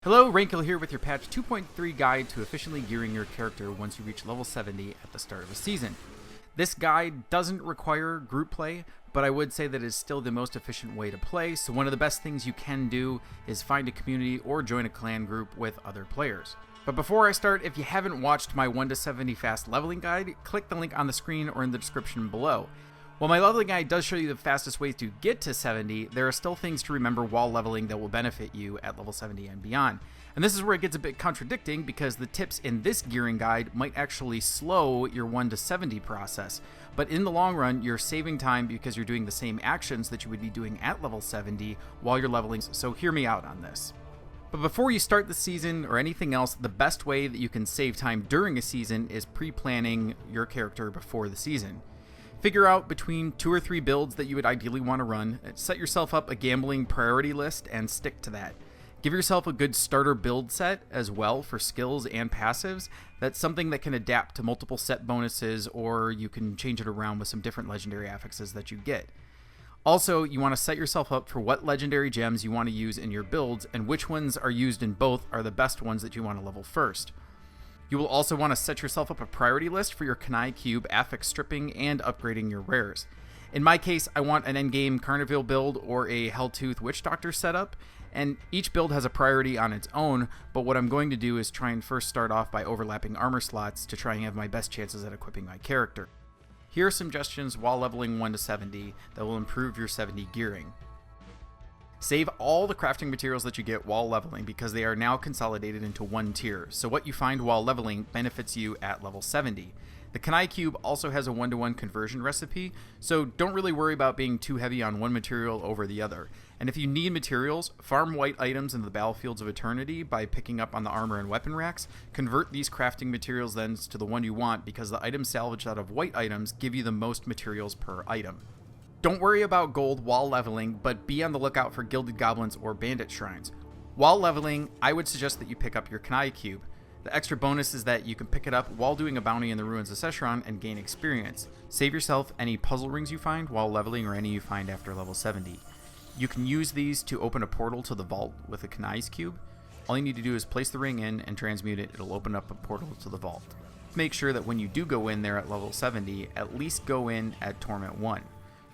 Hello, Rankle here with your patch 2.3 guide to efficiently gearing your character once you reach level 70 at the start of a season. This guide doesn't require group play, but I would say that it is still the most efficient way to play, so one of the best things you can do is find a community or join a clan group with other players. But before I start, if you haven't watched my 1 to 70 fast leveling guide, click the link on the screen or in the description below. While my leveling guide does show you the fastest ways to get to 70, there are still things to remember while leveling that will benefit you at level 70 and beyond. And this is where it gets a bit contradicting because the tips in this gearing guide might actually slow your 1 to 70 process. But in the long run, you're saving time because you're doing the same actions that you would be doing at level 70 while you're leveling, so hear me out on this. But before you start the season or anything else, the best way that you can save time during a season is pre-planning your character before the season. Figure out between 2 or 3 builds that you would ideally want to run, set yourself up a gambling priority list, and stick to that. Give yourself a good starter build set as well for skills and passives. That's something that can adapt to multiple set bonuses, or you can change it around with some different legendary affixes that you get. Also, you want to set yourself up for what legendary gems you want to use in your builds, and which ones are used in both are the best ones that you want to level first. You will also want to set yourself up a priority list for your Kanai Cube, affix stripping, and upgrading your rares. In my case, I want an endgame Carnival build or a Helltooth Witch Doctor setup, and each build has a priority on its own, but what I'm going to do is try and first start off by overlapping armor slots to try and have my best chances at equipping my character. Here are some suggestions while leveling 1 to 70 that will improve your 70 gearing. Save all the crafting materials that you get while leveling because they are now consolidated into one tier, so what you find while leveling benefits you at level 70. The Kanai Cube also has a 1-to-1 conversion recipe, so don't really worry about being too heavy on one material over the other. And if you need materials, farm white items in the battlefields of eternity by picking up on the armor and weapon racks. Convert these crafting materials then to the one you want because the items salvaged out of white items give you the most materials per item. Don't worry about gold while leveling, but be on the lookout for gilded goblins or bandit shrines. While leveling, I would suggest that you pick up your Kanai Cube. The extra bonus is that you can pick it up while doing a bounty in the ruins of Sescheron and gain experience. Save yourself any puzzle rings you find while leveling or any you find after level 70. You can use these to open a portal to the vault with a Kanai's Cube. All you need to do is place the ring in and transmute it. It'll open up a portal to the vault. Make sure that when you do go in there at level 70, at least go in at Torment 1.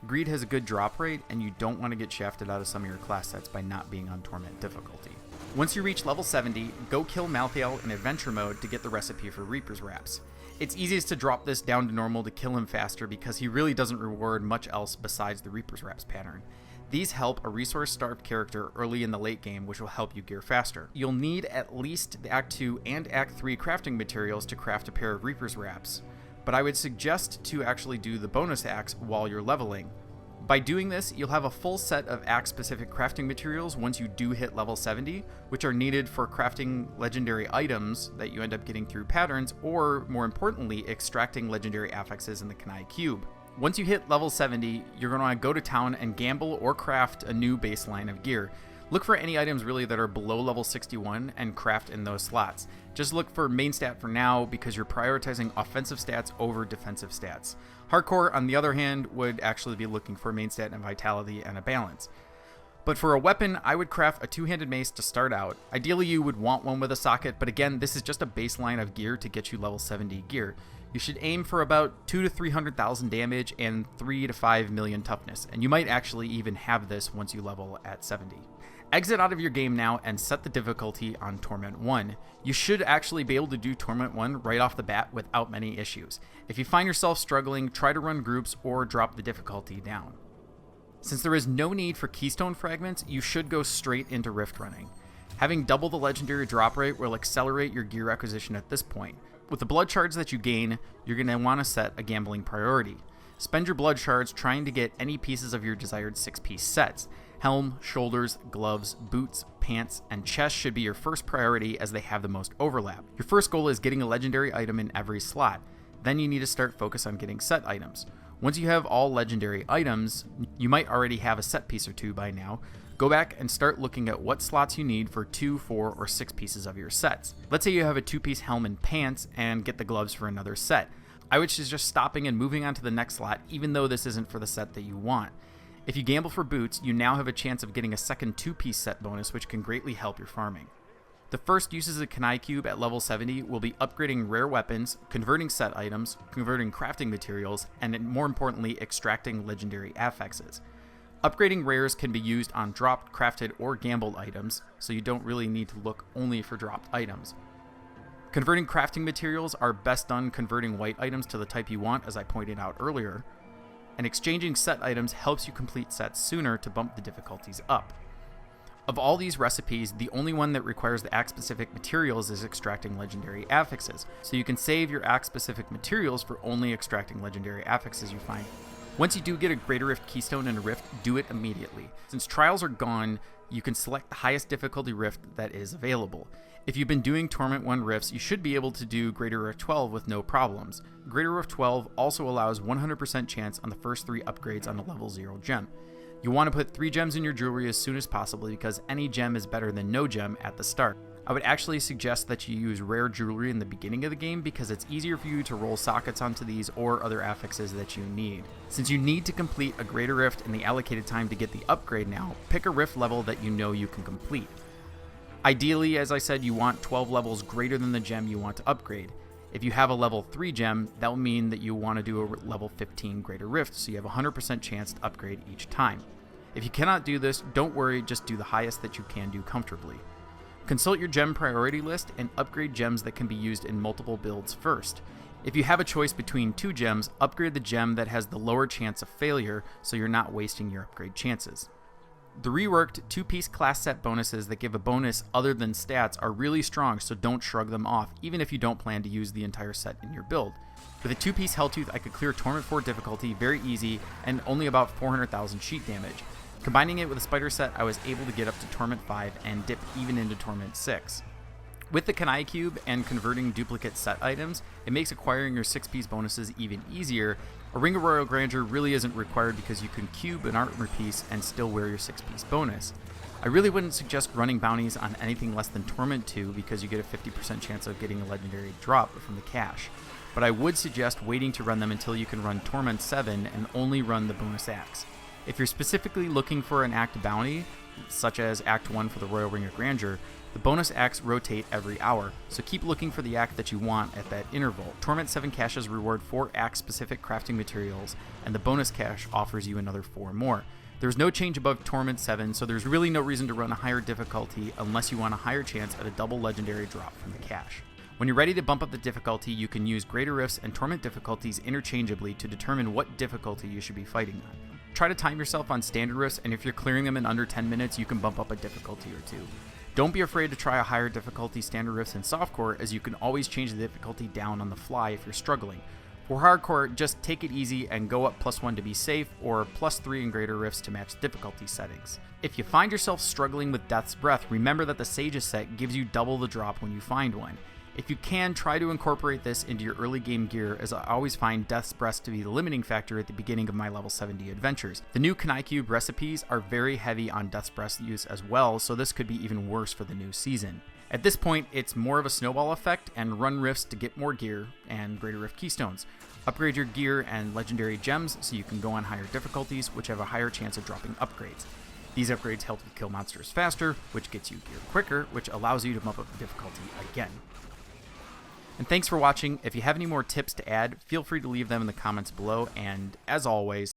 Greed has a good drop rate, and you don't want to get shafted out of some of your class sets by not being on Torment difficulty. Once you reach level 70, go kill Malthael in Adventure Mode to get the recipe for Reaper's Wraps. It's easiest to drop this down to normal to kill him faster because he really doesn't reward much else besides the Reaper's Wraps pattern. These help a resource-starved character early in the late game, which will help you gear faster. You'll need at least the Act 2 and Act 3 crafting materials to craft a pair of Reaper's Wraps, but I would suggest to actually do the bonus acts while you're leveling. By doing this, you'll have a full set of act-specific crafting materials once you do hit level 70, which are needed for crafting legendary items that you end up getting through patterns, or, more importantly, extracting legendary affixes in the Kanai Cube. Once you hit level 70, you're going to want to go to town and gamble or craft a new baseline of gear. Look for any items really that are below level 61 and craft in those slots. Just look for main stat for now because you're prioritizing offensive stats over defensive stats. Hardcore, on the other hand, would actually be looking for main stat and vitality and a balance. But for a weapon, I would craft a two-handed mace to start out. Ideally, you would want one with a socket, but again, this is just a baseline of gear to get you level 70 gear. You should aim for about 2 to 300,000 damage and 3 to 5 million toughness, and you might actually even have this once you level at 70. Exit out of your game now and set the difficulty on Torment 1. You should actually be able to do Torment 1 right off the bat without many issues. If you find yourself struggling, try to run groups or drop the difficulty down. Since there is no need for keystone fragments, you should go straight into rift running. Having double the legendary drop rate will accelerate your gear acquisition at this point. With the blood shards that you gain, you're going to want to set a gambling priority. Spend your blood shards trying to get any pieces of your desired 6-piece sets. Helm, shoulders, gloves, boots, pants, and chest should be your first priority as they have the most overlap. Your first goal is getting a legendary item in every slot. Then you need to start focus on getting set items. Once you have all legendary items, you might already have a set piece or two by now. Go back and start looking at what slots you need for 2, 4, or 6 pieces of your sets. Let's say you have a 2-piece helm and pants and get the gloves for another set. I would suggest stopping and moving on to the next slot even though this isn't for the set that you want. If you gamble for boots, you now have a chance of getting a second 2-piece set bonus, which can greatly help your farming. The first uses of Kanai Cube at level 70 will be upgrading rare weapons, converting set items, converting crafting materials, and more importantly, extracting legendary affixes. Upgrading rares can be used on dropped, crafted, or gambled items, so you don't really need to look only for dropped items. Converting crafting materials are best done converting white items to the type you want, as I pointed out earlier, and exchanging set items helps you complete sets sooner to bump the difficulties up. Of all these recipes, the only one that requires the axe-specific materials is extracting legendary affixes, so you can save your axe-specific materials for only extracting legendary affixes you find. Once you do get a Greater Rift Keystone and a Rift, do it immediately. Since trials are gone, you can select the highest difficulty Rift that is available. If you've been doing Torment 1 Rifts, you should be able to do Greater Rift 12 with no problems. Greater Rift 12 also allows 100% chance on the first 3 upgrades on a level 0 gem. You want to put 3 gems in your jewelry as soon as possible because any gem is better than no gem at the start. I would actually suggest that you use rare jewelry in the beginning of the game because it's easier for you to roll sockets onto these or other affixes that you need. Since you need to complete a Greater Rift in the allocated time to get the upgrade now, pick a Rift level that you know you can complete. Ideally, as I said, you want 12 levels greater than the gem you want to upgrade. If you have a level 3 gem, that will mean that you want to do a level 15 Greater Rift, so you have a 100% chance to upgrade each time. If you cannot do this, don't worry, just do the highest that you can do comfortably. Consult your gem priority list and upgrade gems that can be used in multiple builds first. If you have a choice between 2 gems, upgrade the gem that has the lower chance of failure so you're not wasting your upgrade chances. The reworked 2-piece class set bonuses that give a bonus other than stats are really strong, so don't shrug them off, even if you don't plan to use the entire set in your build. With a 2-piece Helltooth, I could clear Torment 4 difficulty very easy and only about 400,000 sheet damage. Combining it with a Spider set, I was able to get up to Torment 5 and dip even into Torment 6. With the Kanai Cube and converting duplicate set items, it makes acquiring your 6-piece bonuses even easier. A Ring of Royal Grandeur really isn't required because you can cube an armor piece and still wear your 6-piece bonus. I really wouldn't suggest running bounties on anything less than Torment 2 because you get a 50% chance of getting a legendary drop from the cache. But I would suggest waiting to run them until you can run Torment 7 and only run the bonus axe. If you're specifically looking for an act bounty, such as Act 1 for the Royal Ring of Grandeur, the bonus acts rotate every hour, so keep looking for the act that you want at that interval. Torment 7 caches reward 4 act-specific crafting materials, and the bonus cache offers you another 4 more. There's no change above Torment 7, so there's really no reason to run a higher difficulty unless you want a higher chance at a double legendary drop from the cache. When you're ready to bump up the difficulty, you can use Greater Rifts and Torment difficulties interchangeably to determine what difficulty you should be fighting on. Try to time yourself on standard rifts, and if you're clearing them in under 10 minutes, you can bump up a difficulty or 2. Don't be afraid to try a higher difficulty standard rifts in softcore, as you can always change the difficulty down on the fly if you're struggling. For hardcore, just take it easy and go up +1 to be safe, or +3 in Greater Rifts to match difficulty settings. If you find yourself struggling with Death's Breath, remember that the Sage's set gives you double the drop when you find one. If you can, try to incorporate this into your early game gear, as I always find Death's Breath to be the limiting factor at the beginning of my level 70 adventures. The new Kanai Cube recipes are very heavy on Death's Breath use as well, so this could be even worse for the new season. At this point, it's more of a snowball effect, and run rifts to get more gear and Greater Rift Keystones. Upgrade your gear and legendary gems so you can go on higher difficulties, which have a higher chance of dropping upgrades. These upgrades help you kill monsters faster, which gets you gear quicker, which allows you to bump up the difficulty again. And thanks for watching. If you have any more tips to add, feel free to leave them in the comments below, and as always,